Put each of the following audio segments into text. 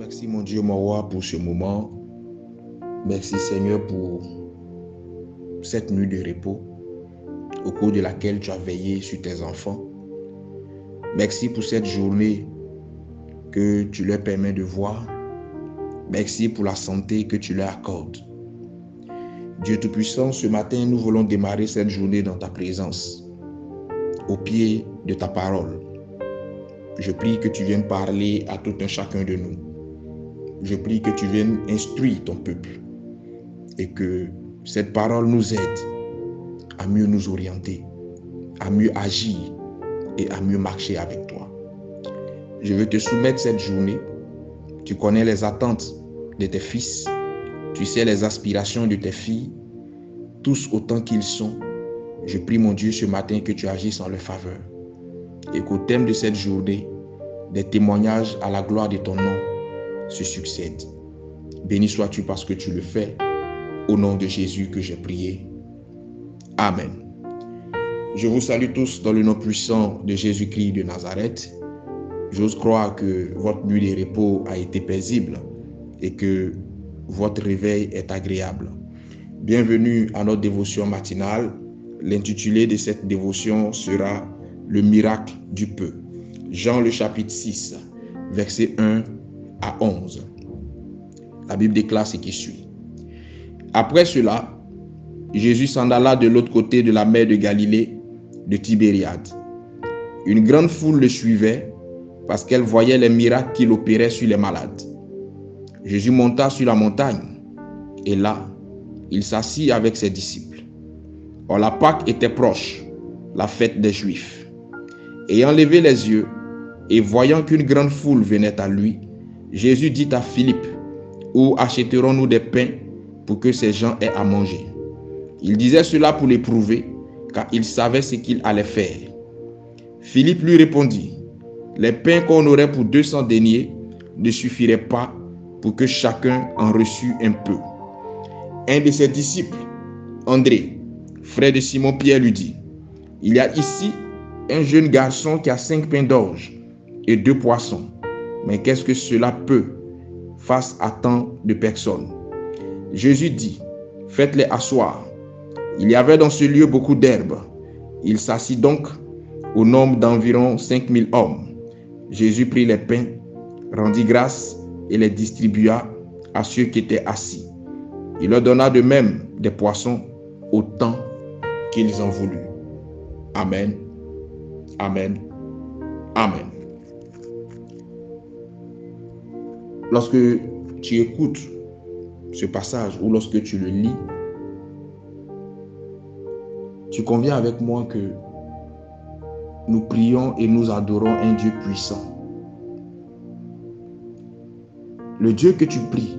Merci mon Dieu, mon roi, pour ce moment. Merci Seigneur pour cette nuit de repos au cours de laquelle tu as veillé sur tes enfants. Merci pour cette journée que tu leur permets de voir. Merci pour la santé que tu leur accordes. Dieu Tout-Puissant, ce matin, nous voulons démarrer cette journée dans ta présence, au pied de ta parole. Je prie que tu viennes parler à tout un chacun de nous. Je prie que tu viennes instruire ton peuple et que cette parole nous aide à mieux nous orienter, à mieux agir et à mieux marcher avec toi. Je veux te soumettre cette journée. Tu connais les attentes de tes fils. Tu sais les aspirations de tes filles, tous autant qu'ils sont. Je prie mon Dieu ce matin que tu agisses en leur faveur et qu'au thème de cette journée, des témoignages à la gloire de ton nom se succèdent. Béni sois-tu parce que tu le fais. Au nom de Jésus que j'ai prié. Amen. Je vous salue tous dans le nom puissant de Jésus-Christ de Nazareth. J'ose croire que votre nuit de repos a été paisible et que votre réveil est agréable. Bienvenue à notre dévotion matinale. L'intitulé de cette dévotion sera « Le miracle du peu ». Jean le chapitre 6, versets 1 à 11. La Bible déclare ce qui suit. Après cela, Jésus s'en alla de l'autre côté de la mer de Galilée, de Tibériade. Une grande foule le suivait parce qu'elle voyait les miracles qu'il opérait sur les malades. Jésus monta sur la montagne et là, il s'assit avec ses disciples. Or la Pâque était proche, la fête des Juifs. Ayant levé les yeux et voyant qu'une grande foule venait à lui, Jésus dit à Philippe, « Où achèterons-nous des pains pour que ces gens aient à manger ?» Il disait cela pour l'éprouver, car il savait ce qu'il allait faire. Philippe lui répondit, « Les pains qu'on aurait pour 200 deniers ne suffiraient pas pour que chacun en reçût un peu. » Un de ses disciples, André, frère de Simon-Pierre, lui dit, « Il y a ici un jeune garçon qui a 5 pains d'orge et 2 poissons. Mais qu'est-ce que cela peut face à tant de personnes ?» Jésus dit, « Faites-les asseoir. » Il y avait dans ce lieu beaucoup d'herbes. Il s'assit donc au nombre d'environ 5000 hommes. Jésus prit les pains, rendit grâce et les distribua à ceux qui étaient assis. Il leur donna de même des poissons autant qu'ils en voulurent. Amen. Amen. Amen. Lorsque tu écoutes ce passage ou lorsque tu le lis, tu conviens avec moi que nous prions et nous adorons un Dieu puissant. Le Dieu que tu pries,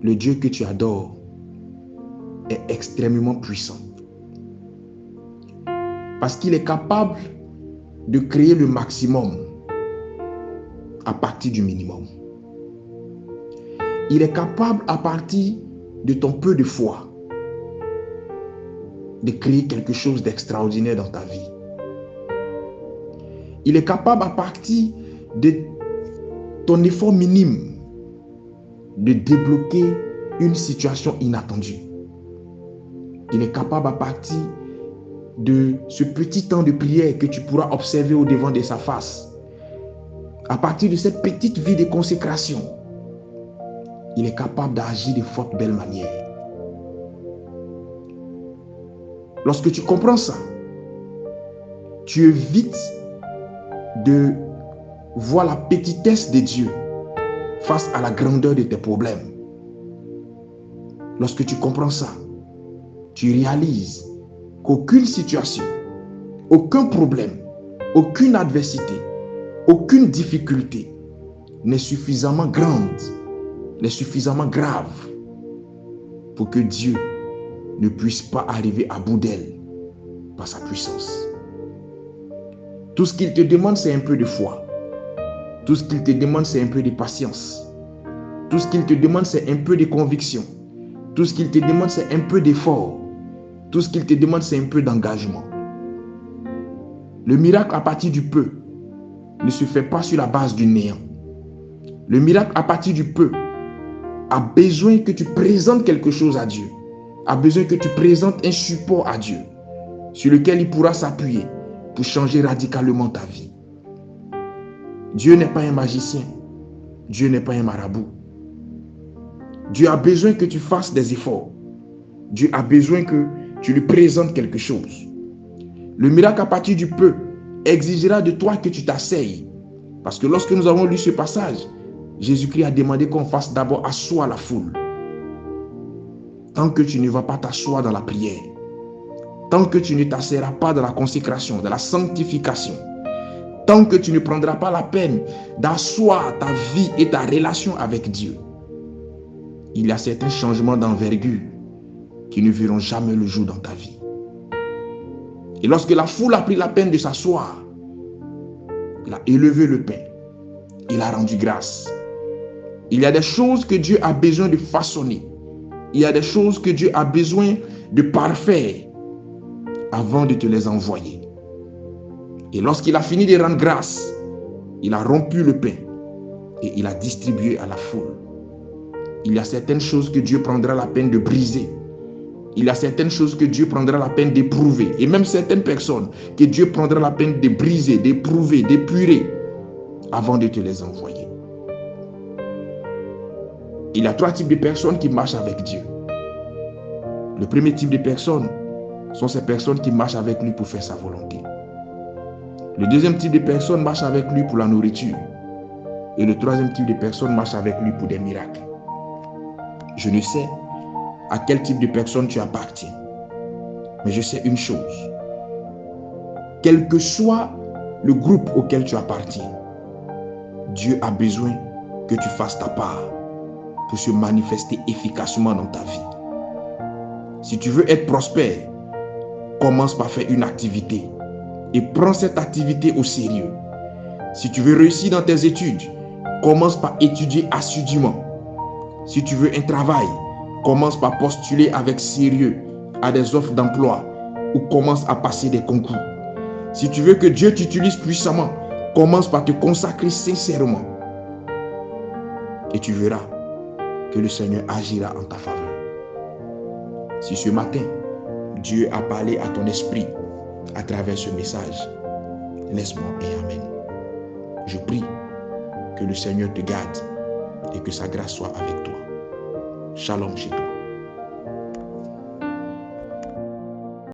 le Dieu que tu adores est extrêmement puissant. Parce qu'il est capable de créer le maximum à partir du minimum. Il est capable à partir de ton peu de foi de créer quelque chose d'extraordinaire dans ta vie. Il est capable à partir de ton effort minime de débloquer une situation inattendue. Il est capable à partir de ce petit temps de prière que tu pourras observer au devant de sa face, à partir de cette petite vie de consécration, il est capable d'agir de fort belle manière. Lorsque tu comprends ça, tu évites de voir la petitesse de Dieu face à la grandeur de tes problèmes. Lorsque tu comprends ça, tu réalises qu'aucune situation, aucun problème, aucune adversité, aucune difficulté n'est suffisamment grande, n'est suffisamment grave pour que Dieu ne puisse pas arriver à bout d'elle par sa puissance. Tout ce qu'il te demande, c'est un peu de foi. Tout ce qu'il te demande, c'est un peu de patience. Tout ce qu'il te demande, c'est un peu de conviction. Tout ce qu'il te demande, c'est un peu d'effort. Tout ce qu'il te demande, c'est un peu d'engagement. Le miracle à partir du peu ne se fait pas sur la base du néant. Le miracle à partir du peu a besoin que tu présentes quelque chose à Dieu, a besoin que tu présentes un support à Dieu sur lequel il pourra s'appuyer pour changer radicalement ta vie. Dieu n'est pas un magicien, Dieu n'est pas un marabout. Dieu a besoin que tu fasses des efforts. Dieu a besoin que tu lui présentes quelque chose. Le miracle à partir du peu exigera de toi que tu t'asseyes. Parce que lorsque nous avons lu ce passage, Jésus-Christ a demandé qu'on fasse d'abord asseoir la foule. Tant que tu ne vas pas t'asseoir dans la prière, tant que tu ne t'asseoiras pas dans la consécration, dans la sanctification, tant que tu ne prendras pas la peine d'asseoir ta vie et ta relation avec Dieu, il y a certains changements d'envergure qui ne verront jamais le jour dans ta vie. Et lorsque la foule a pris la peine de s'asseoir, il a élevé le pain, il a rendu grâce. Il y a des choses que Dieu a besoin de façonner. Il y a des choses que Dieu a besoin de parfaire avant de te les envoyer. Et lorsqu'il a fini de rendre grâce, il a rompu le pain et il a distribué à la foule. Il y a certaines choses que Dieu prendra la peine de briser. Il y a certaines choses que Dieu prendra la peine d'éprouver. Et même certaines personnes que Dieu prendra la peine de briser, d'éprouver, d'épurer avant de te les envoyer. Il y a 3 types de personnes qui marchent avec Dieu. Le premier type de personnes sont ces personnes qui marchent avec lui pour faire sa volonté. Le deuxième type de personnes marche avec lui pour la nourriture. Et le troisième type de personnes marche avec lui pour des miracles. Je ne sais à quel type de personne tu appartiens. Mais je sais une chose. Quel que soit le groupe auquel tu appartiens, Dieu a besoin que tu fasses ta part pour se manifester efficacement dans ta vie. Si tu veux être prospère, commence par faire une activité et prends cette activité au sérieux. Si tu veux réussir dans tes études, commence par étudier assidûment. Si tu veux un travail, commence par postuler avec sérieux à des offres d'emploi ou commence à passer des concours. Si tu veux que Dieu t'utilise puissamment, commence par te consacrer sincèrement. Et tu verras que le Seigneur agira en ta faveur. Si ce matin, Dieu a parlé à ton esprit à travers ce message, laisse-moi et amen. Je prie que le Seigneur te garde et que sa grâce soit avec toi. Shalom chez toi.